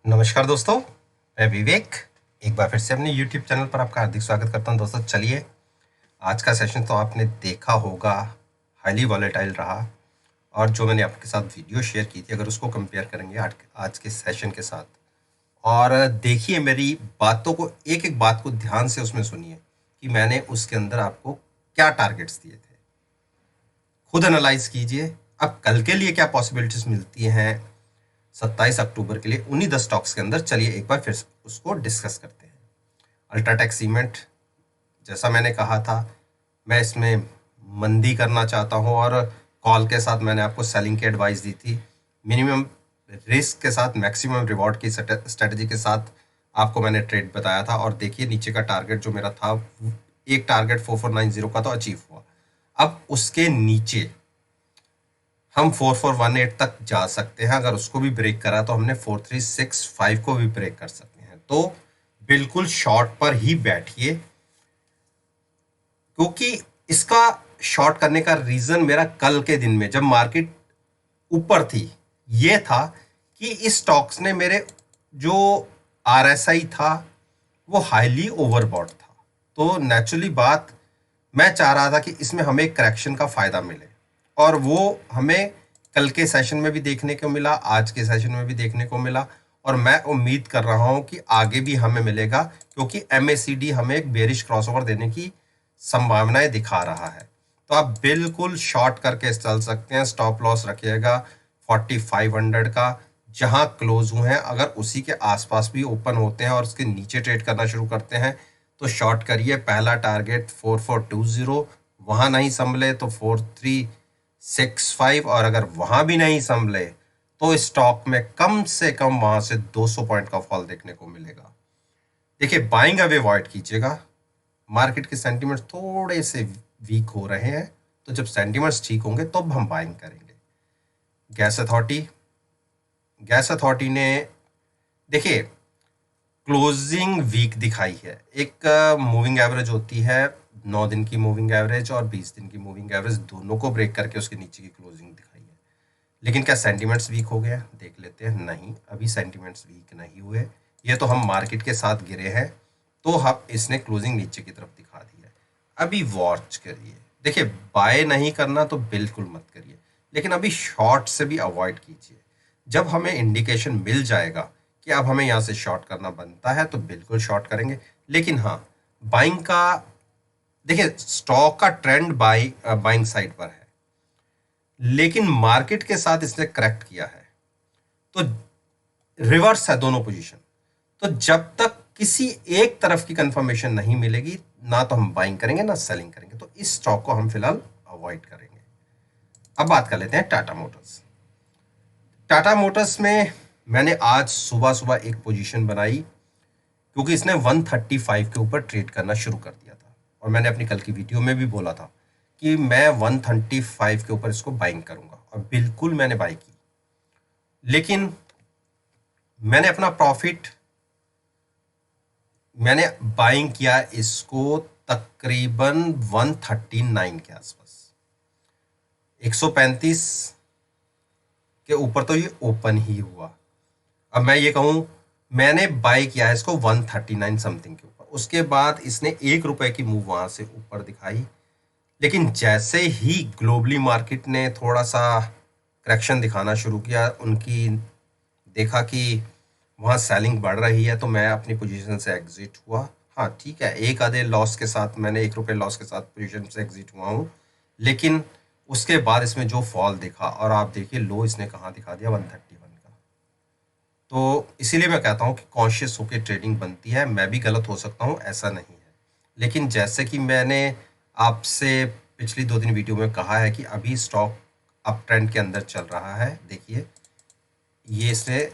नमस्कार दोस्तों, मैं विवेक एक बार फिर से अपने YouTube चैनल पर आपका हार्दिक स्वागत करता हूं। दोस्तों चलिए, आज का सेशन तो आपने देखा होगा, हाईली वॉलेटाइल रहा। और जो मैंने आपके साथ वीडियो शेयर की थी, अगर उसको कंपेयर करेंगे आज के सेशन के साथ, और देखिए मेरी बातों को, एक एक बात को ध्यान से उसमें सुनिए कि मैंने उसके अंदर आपको क्या टारगेट्स दिए थे। खुद एनालाइज कीजिए, अब कल के लिए क्या पॉसिबिलिटीज मिलती हैं 27 अक्टूबर के लिए उन्हीं 10 स्टॉक्स के अंदर। चलिए एक बार फिर उसको डिस्कस करते हैं। अल्ट्राटेक सीमेंट, जैसा मैंने कहा था, मैं इसमें मंदी करना चाहता हूं और कॉल के साथ मैंने आपको सेलिंग की एडवाइस दी थी। मिनिमम रिस्क के साथ मैक्सिमम रिवॉर्ड की स्ट्रेटजी के साथ आपको मैंने ट्रेड बताया था। और देखिए नीचे का टारगेट जो मेरा था, एक टारगेट 4490 का तो अचीव हुआ। अब उसके नीचे हम 4418 तक जा सकते हैं। अगर उसको भी ब्रेक करा तो हमने 4365 को भी ब्रेक कर सकते हैं। तो बिल्कुल शॉर्ट पर ही बैठिए, क्योंकि इसका शॉर्ट करने का रीजन मेरा कल के दिन में जब मार्केट ऊपर थी ये था कि इस स्टॉक्स ने मेरे जो आरएसआई था वो हाईली ओवरबॉट था। तो नेचुरली बात, मैं चाह रहा था कि इसमें हमें करेक्शन का फायदा मिले, और वो हमें कल के सेशन में भी देखने को मिला, आज के सेशन में भी देखने को मिला, और मैं उम्मीद कर रहा हूं कि आगे भी हमें मिलेगा, क्योंकि एमएसीडी हमें एक बेरिश क्रॉसओवर देने की संभावनाएं दिखा रहा है। तो आप बिल्कुल शॉर्ट करके चल सकते हैं। स्टॉप लॉस रखिएगा 4500 का, जहां क्लोज हुए हैं अगर उसी के आसपास भी ओपन होते हैं और उसके नीचे ट्रेड करना शुरू करते हैं तो शॉर्ट करिए। पहला टारगेट 4420, वहां नहीं संभले तो 4365, और अगर वहां भी नहीं संभले तो स्टॉक में कम से कम वहां से 200 पॉइंट का फॉल देखने को मिलेगा। देखिए, बाइंग अवे अवॉइड कीजिएगा। मार्केट के सेंटिमेंट्स थोड़े से वीक हो रहे हैं, तो जब सेंटिमेंट्स ठीक होंगे तब हम बाइंग करेंगे। गैस अथॉरिटी ने, देखिए, क्लोजिंग वीक दिखाई है। एक मूविंग एवरेज होती है, 9 दिन की मूविंग एवरेज और 20 दिन की मूविंग एवरेज, दोनों को ब्रेक करके उसके नीचे की क्लोजिंग दिखाई है। लेकिन क्या सेंटिमेंट्स वीक हो गया? देख लेते हैं। नहीं, अभी सेंटिमेंट्स वीक नहीं हुए। ये तो हम मार्केट के साथ गिरे हैं, तो हम इसने क्लोजिंग नीचे की तरफ दिखा दी है। अभी वॉच करिए। देखिए, बाय नहीं करना तो बिल्कुल मत करिए, लेकिन अभी शॉर्ट से भी अवॉइड कीजिए। जब हमें इंडिकेशन मिल जाएगा कि अब हमें यहाँ से शॉर्ट करना बनता है तो बिल्कुल शॉर्ट करेंगे। लेकिन हाँ, बाइंग का, देखिए, स्टॉक का ट्रेंड बाइंग साइड पर है, लेकिन मार्केट के साथ इसने करेक्ट किया है, तो रिवर्स है दोनों पोजीशन। तो जब तक किसी एक तरफ की कंफर्मेशन नहीं मिलेगी, ना तो हम बाइंग करेंगे ना सेलिंग करेंगे। तो इस स्टॉक को हम फिलहाल अवॉइड करेंगे। अब बात कर लेते हैं टाटा मोटर्स। टाटा मोटर्स में मैंने आज सुबह सुबह एक पोजीशन बनाई, क्योंकि इसने 135 के ऊपर ट्रेड करना शुरू कर दिया था, और मैंने अपनी कल की वीडियो में भी बोला था कि मैं 135 के ऊपर इसको बाइंग करूंगा, और बिल्कुल मैंने बाई की। लेकिन मैंने अपना प्रॉफिट, मैंने बाइंग किया इसको तकरीबन 139 के आसपास। 135 के ऊपर तो ये ओपन ही हुआ। अब मैं ये कहूं, मैंने बाय किया है इसको 139 समथिंग के ऊपर। उसके बाद इसने 1 रुपए की मूव वहां से ऊपर दिखाई, लेकिन जैसे ही ग्लोबली मार्केट ने थोड़ा सा करेक्शन दिखाना शुरू किया, उनकी देखा कि वहाँ सेलिंग बढ़ रही है, तो मैं अपनी पोजीशन से एग्जिट हुआ। हाँ ठीक है, एक आधे लॉस के साथ, मैंने 1 रुपये लॉस के साथ पोजीशन से एग्जिट हुआ हूँ। लेकिन उसके बाद इसमें जो फॉल दिखा, और आप देखिए लो इसने कहाँ दिखा दिया, 131 का। तो इसीलिए मैं कहता हूँ कि कॉन्शियस होकर ट्रेडिंग बनती है। मैं भी गलत हो सकता हूँ, ऐसा नहीं है, लेकिन जैसे कि मैंने आपसे पिछली 2 दिन वीडियो में कहा है कि अभी स्टॉक अप ट्रेंड के अंदर चल रहा है। देखिए, ये इसने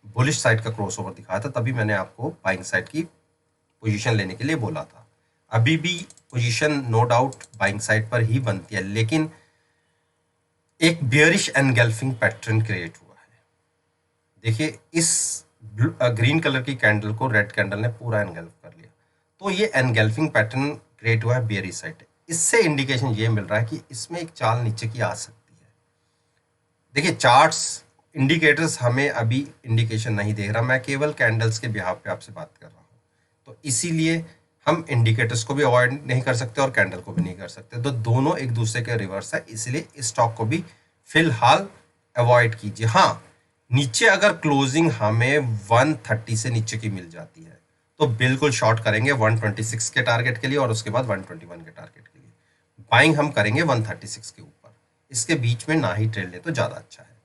बुलिश साइड का क्रॉसओवर दिखाया था, तभी मैंने आपको बाइंग साइड की पोजीशन लेने के लिए बोला था। अभी भी position no doubt buying side पर ही बनती है, लेकिन एक बियरिश एनगल्फिंग पैटर्न क्रिएट हुआ है। देखिए, इस ग्रीन कलर की कैंडल को रेड कैंडल ने पूरा एनगल्फ कर लिया, तो ये एनगल्फिंग पैटर्न क्रिएट हुआ है बियरिश साइड। इससे इंडिकेशन ये मिल रहा है कि इसमें एक चाल नीचे की आ सकती है। देखिए, चार्ट्स इंडिकेटर्स हमें अभी इंडिकेशन नहीं दे रहा, मैं केवल कैंडल्स के बिहाफ पे आपसे बात कर रहा हूँ। तो इसीलिए हम इंडिकेटर्स को भी अवॉइड नहीं कर सकते और कैंडल को भी नहीं कर सकते, तो दोनों एक दूसरे के रिवर्स है, इसलिए इस स्टॉक को भी फिलहाल अवॉइड कीजिए। हाँ, नीचे अगर क्लोजिंग हमें 130 से नीचे की मिल जाती है तो बिल्कुल शॉर्ट करेंगे 126 के टारगेट के लिए और उसके बाद 121 के टारगेट के लिए। बाइंग हम करेंगे 136 के ऊपर, इसके बीच में ना ही ट्रेड ले तो ज़्यादा अच्छा है।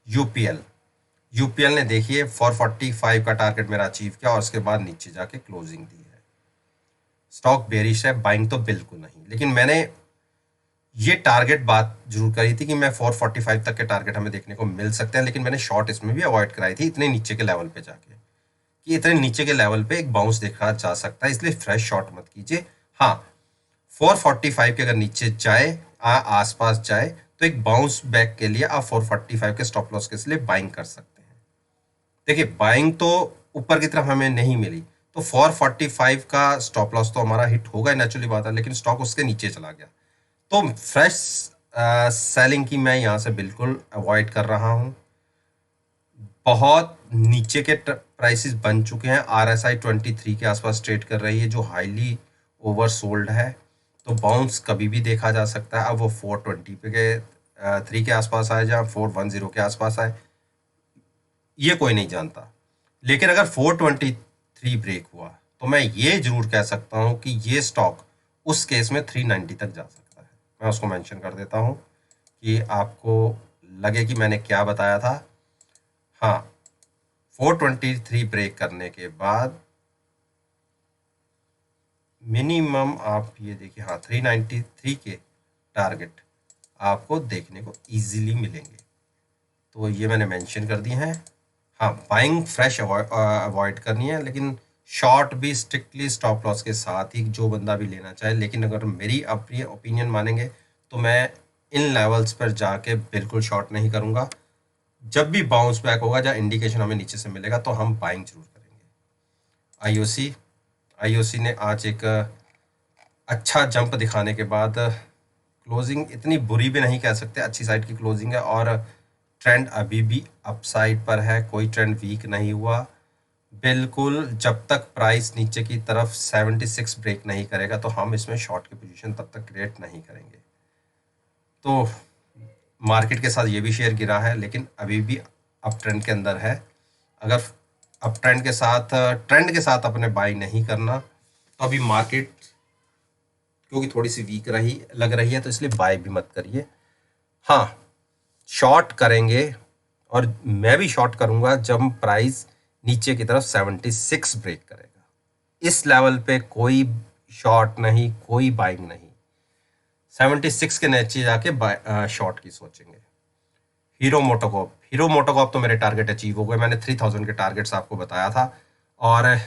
यूपीएल यूपीएल ने देखिए 445 का टारगेट मेरा अचीव किया और उसके बाद नीचे जाके क्लोजिंग दी है। स्टॉक बेरिश है, बाइंग तो बिल्कुल नहीं, लेकिन मैंने ये टारगेट बात जरूर करी थी कि मैं 445 तक के टारगेट हमें देखने को मिल सकते हैं, लेकिन मैंने शॉर्ट इसमें भी अवॉइड कराई थी इतने नीचे के लेवल पे जाके, कि इतने नीचे के लेवल पे एक बाउंस देखा जा सकता है, इसलिए फ्रेश शॉर्ट मत कीजिए। हाँ, 445 के अगर नीचे जाए आसपास जाए तो एक बाउंस बैक के लिए आप 445 के स्टॉप लॉस के लिए बाइंग कर सकते हैं। देखिए, बाइंग तो ऊपर की तरफ हमें नहीं मिली तो 445 का स्टॉप लॉस तो हमारा हिट होगा, नेचुरली बात है, लेकिन स्टॉक उसके नीचे चला गया तो फ्रेश सेलिंग की मैं यहाँ से बिल्कुल अवॉइड कर रहा हूँ। बहुत नीचे के प्राइसेस बन चुके हैं, RSI 23 के आसपास ट्रेड कर रही है जो हाईली ओवर सोल्ड है, तो बाउंस कभी भी देखा जा सकता है। अब वो 420 पे के 3 के आसपास आए या 410 के आसपास आए, ये कोई नहीं जानता, लेकिन अगर 423 ब्रेक हुआ तो मैं ये जरूर कह सकता हूँ कि ये स्टॉक उस केस में 390 तक जा सकता है। मैं उसको मेंशन कर देता हूँ कि आपको लगे कि मैंने क्या बताया था। हाँ, 423 ब्रेक करने के बाद मिनिमम आप ये देखिए, हाँ 393 के टारगेट आपको देखने को इजीली मिलेंगे, तो ये मैंने मेंशन कर दिए हैं। हाँ, बाइंग फ्रेश अवॉइड करनी है, लेकिन शॉर्ट भी स्ट्रिक्टली स्टॉप लॉस के साथ ही जो बंदा भी लेना चाहे, लेकिन अगर मेरी अपनी ओपिनियन मानेंगे तो मैं इन लेवल्स पर जाके बिल्कुल शॉर्ट नहीं करूँगा। जब भी बाउंस बैक होगा या इंडिकेशन हमें नीचे से मिलेगा तो हम बाइंग जरूर करेंगे। आईओसी ने आज एक अच्छा जंप दिखाने के बाद क्लोजिंग इतनी बुरी भी नहीं कह सकते, अच्छी साइड की क्लोजिंग है और ट्रेंड अभी भी अपसाइड पर है, कोई ट्रेंड वीक नहीं हुआ बिल्कुल। जब तक प्राइस नीचे की तरफ 76 ब्रेक नहीं करेगा तो हम इसमें शॉर्ट की पोजीशन तब तक क्रिएट नहीं करेंगे। तो मार्केट के साथ ये भी शेयर गिरा है, लेकिन अभी भी अप ट्रेंड के अंदर है। अगर अप ट्रेंड के साथ अपने बाई नहीं करना तो अभी मार्केट क्योंकि थोड़ी सी वीक लग रही है तो इसलिए बाय भी मत करिए। हाँ, शॉर्ट करेंगे और मैं भी शॉर्ट करूंगा जब प्राइस नीचे की तरफ 76 ब्रेक करेगा। इस लेवल पे कोई शॉर्ट नहीं, कोई बाइंग नहीं, 76 के नीचे जाके शॉर्ट की सोचेंगे। हीरो मोटोकॉर्प तो मेरे टारगेट अचीव हो गए, मैंने 3000 के टारगेट्स आपको बताया था और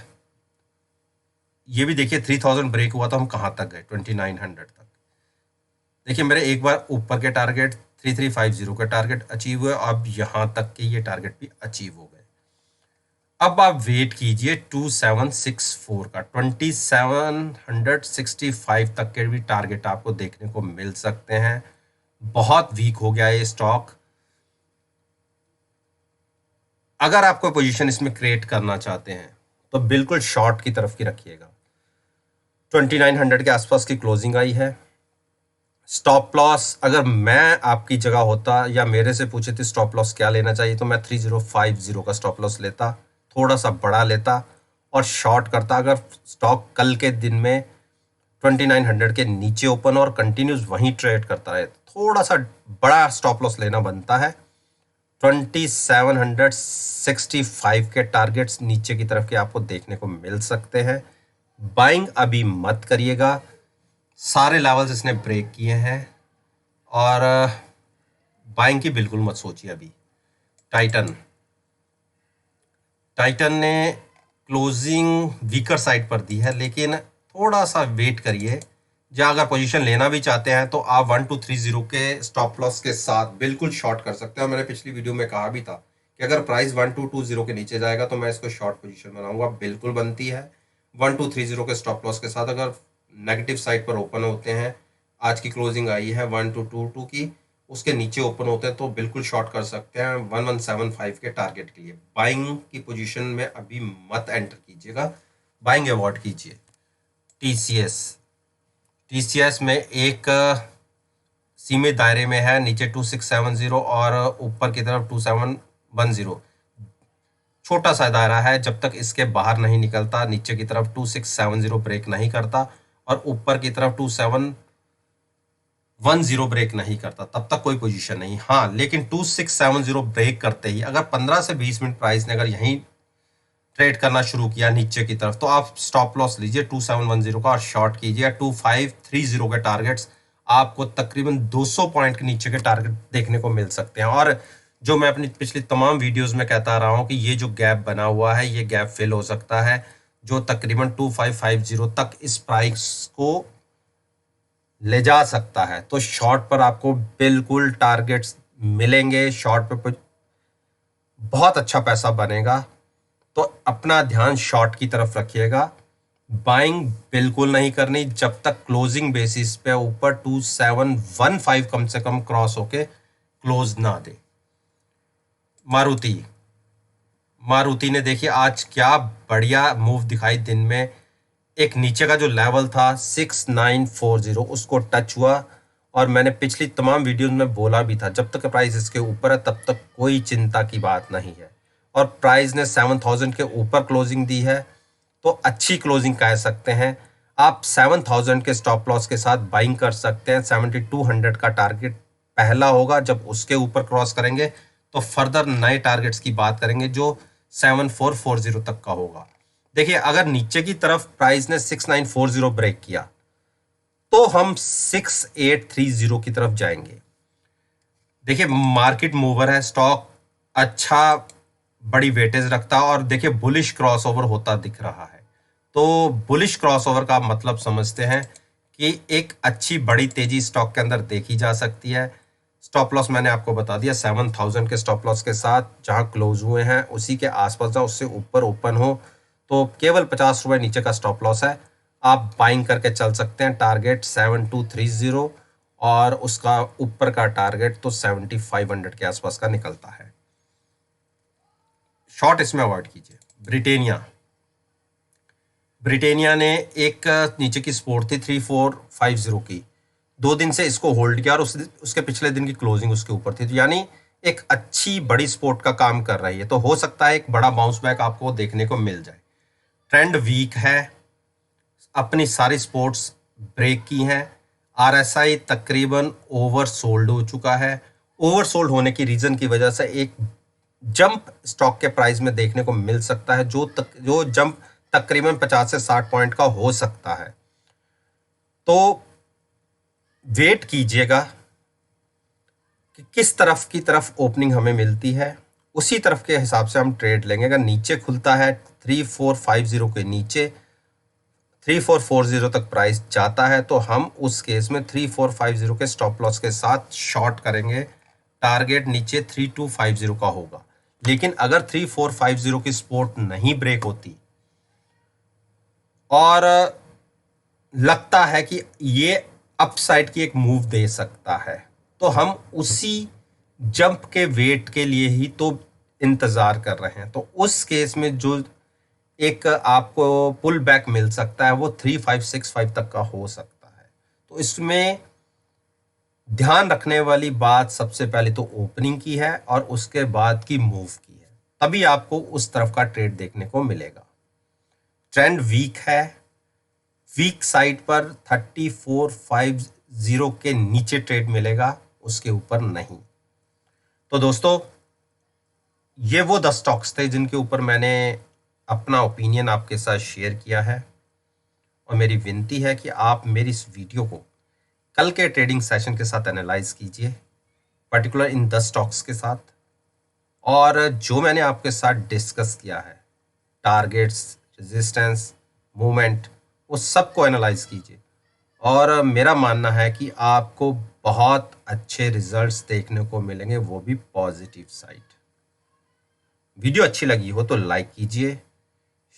ये भी देखिए 3000 ब्रेक हुआ तो हम कहाँ तक गए, 2900 तक। देखिए मेरे एक बार ऊपर के टारगेट 3350 के टारगेट अचीव हुए, अब यहाँ तक के ये टारगेट भी अचीव हो गए। अब आप वेट कीजिए 2764 का, 2765 तक के भी टारगेट आपको देखने को मिल सकते हैं। बहुत वीक हो गया ये स्टॉक। अगर आप कोई पोजीशन इसमें क्रिएट करना चाहते हैं तो बिल्कुल शॉर्ट की तरफ की रखिएगा। 2900 के आसपास की क्लोजिंग आई है। स्टॉप लॉस अगर मैं आपकी जगह होता या मेरे से पूछे थे स्टॉप लॉस क्या लेना चाहिए तो मैं 3050 का स्टॉप लॉस लेता, थोड़ा सा बड़ा लेता और शॉर्ट करता। अगर स्टॉक कल के दिन में 2900 के नीचे ओपन और कंटिन्यूस वहीं ट्रेड करता रहे, थोड़ा सा बड़ा स्टॉप लॉस लेना बनता है। 2765 के टारगेट्स नीचे की तरफ के आपको देखने को मिल सकते हैं। बाइंग अभी मत करिएगा, सारे लेवल्स इसने ब्रेक किए हैं और बाइंग की बिल्कुल मत सोचिए अभी। टाइटन ने क्लोजिंग वीकर साइड पर दी है, लेकिन थोड़ा सा वेट करिए। या अगर पोजीशन लेना भी चाहते हैं तो आप 1230 के स्टॉप लॉस के साथ बिल्कुल शॉर्ट कर सकते हैं। मैंने पिछली वीडियो में कहा भी था कि अगर प्राइस 1220 के नीचे जाएगा तो मैं इसको शॉर्ट पोजीशन बनाऊंगा, बिल्कुल बनती है। 1230 के स्टॉप लॉस के साथ अगर नेगेटिव साइड पर ओपन होते हैं, आज की क्लोजिंग आई है 1222 की, उसके नीचे ओपन होते हैं तो बिल्कुल शॉर्ट कर सकते हैं 1175 के टारगेट के लिए। बाइंग की पोजीशन में अभी मत एंटर कीजिएगा, बाइंग अवॉइड कीजिए। टीसीएस, टीसीएस में एक सीमित दायरे में है, नीचे 2670 और ऊपर की तरफ 2710। छोटा सा दायरा है, जब तक इसके बाहर नहीं निकलता, नीचे की तरफ 2670 ब्रेक नहीं करता और ऊपर की तरफ 2710 ब्रेक नहीं करता, तब तक कोई पोजीशन नहीं। हाँ, लेकिन 2670 ब्रेक करते ही अगर 15 से 20 मिनट प्राइस ने अगर यहीं ट्रेड करना शुरू किया नीचे की तरफ, तो आप स्टॉप लॉस लीजिए 2710 का और शॉर्ट कीजिए। 2530 के टारगेट्स आपको तकरीबन 200 पॉइंट के नीचे के टारगेट देखने को मिल सकते हैं। और जो मैं अपनी पिछली तमाम वीडियोस में कहता रहा हूं कि ये जो गैप बना हुआ है, ये गैप फिल हो सकता है, जो तकरीबन 2550 तक इस प्राइस को ले जा सकता है। तो शॉर्ट पर आपको बिल्कुल टारगेट्स मिलेंगे, शॉर्ट पर बहुत अच्छा पैसा बनेगा। तो अपना ध्यान शॉर्ट की तरफ रखिएगा, बाइंग बिल्कुल नहीं करनी जब तक क्लोजिंग बेसिस पे ऊपर 2715 कम से कम क्रॉस होके क्लोज ना दे। मारुति, मारुति ने देखिए आज क्या बढ़िया मूव दिखाई। दिन में एक नीचे का जो लेवल था 6940 उसको टच हुआ, और मैंने पिछली तमाम वीडियोस में बोला भी था जब तक प्राइस इसके ऊपर है तब तक कोई चिंता की बात नहीं है। और प्राइस ने 7000 के ऊपर क्लोजिंग दी है, तो अच्छी क्लोजिंग कह सकते हैं। आप 7000 के स्टॉप लॉस के साथ बाइंग कर सकते हैं। 7200 का टारगेट पहला होगा, जब उसके ऊपर क्रॉस करेंगे तो फर्दर नए टारगेट्स की बात करेंगे जो 7440 तक का होगा। देखिए, अगर नीचे की तरफ प्राइस ने 6940 ब्रेक किया तो हम 6830 की तरफ जाएंगे। देखिए, मार्केट मूवर है, स्टॉक अच्छा बड़ी वेटेज रखता है, और देखिए बुलिश क्रॉसओवर होता दिख रहा है। तो बुलिश क्रॉसओवर का मतलब समझते हैं कि एक अच्छी बड़ी तेजी स्टॉक के अंदर देखी जा सकती है। स्टॉप लॉस मैंने आपको बता दिया, 7000 के स्टॉप लॉस के साथ जहां क्लोज हुए हैं उसी के आसपास जाओ, उससे ऊपर ओपन हो तो केवल 50 रुपए नीचे का स्टॉप लॉस है, आप बाइंग करके चल सकते हैं। टारगेट 7230 और उसका ऊपर का टारगेट तो 7500 के आसपास का निकलता है। शॉर्ट इसमें अवॉइड कीजिए। ब्रिटेनिया, ब्रिटेनिया ने एक नीचे की सपोर्ट थी 3450 की, 2 दिन से इसको होल्ड किया और उसके पिछले दिन की क्लोजिंग उसके ऊपर थी, तो यानी एक अच्छी बड़ी सपोर्ट का काम कर रही है। तो हो सकता है एक बड़ा बाउंस बैक आपको देखने को मिल जाए। ट्रेंड वीक है, अपनी सारी सपोर्ट्स ब्रेक की हैं। आरएसआई तकरीबन ओवर सोल्ड हो चुका है। ओवर सोल्ड होने की रीजन की वजह से एक जंप स्टॉक के प्राइस में देखने को मिल सकता है, जो जंप तकरीबन 50 से 60 पॉइंट का हो सकता है। तो वेट कीजिएगा कि किस तरफ की तरफ ओपनिंग हमें मिलती है, उसी तरफ के हिसाब से हम ट्रेड लेंगे। अगर नीचे खुलता है 3450 के नीचे 3440 तक प्राइस जाता है तो हम उस केस में 3450 के स्टॉप लॉस के साथ शॉर्ट करेंगे। टारगेट नीचे 3250 का होगा। लेकिन अगर 3450 की सपोर्ट नहीं ब्रेक होती और लगता है कि ये अपसाइड की एक मूव दे सकता है, तो हम उसी जंप के वेट के लिए ही तो इंतजार कर रहे हैं। तो उस केस में जो एक आपको पुल बैक मिल सकता है वो 3565 तक का हो सकता है। तो इसमें ध्यान रखने वाली बात सबसे पहले तो ओपनिंग की है और उसके बाद की मूव की है, तभी आपको उस तरफ का ट्रेड देखने को मिलेगा। ट्रेंड वीक है, वीक साइड पर 3450 के नीचे ट्रेड मिलेगा, उसके ऊपर नहीं। तो दोस्तों, ये वो 10 स्टॉक्स थे जिनके ऊपर मैंने अपना ओपिनियन आपके साथ शेयर किया है, और मेरी विनती है कि आप मेरी इस वीडियो को कल के ट्रेडिंग सेशन के साथ एनालाइज कीजिए, पर्टिकुलर इन 10 स्टॉक्स के साथ। और जो मैंने आपके साथ डिस्कस किया है, टारगेट्स, रेजिस्टेंस, मूवमेंट, वो सबको एनालाइज कीजिए। और मेरा मानना है कि आपको बहुत अच्छे रिजल्ट्स देखने को मिलेंगे, वो भी पॉजिटिव साइड। वीडियो अच्छी लगी हो तो लाइक कीजिए,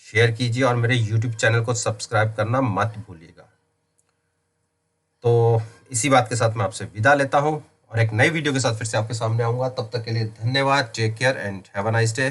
शेयर कीजिए और मेरे यूट्यूब चैनल को सब्सक्राइब करना मत भूलिएगा। तो इसी बात के साथ मैं आपसे विदा लेता हूं, और और एक नई वीडियो के साथ फिर से आपके सामने आऊंगा। तब तक के लिए धन्यवाद, take care and have a nice day.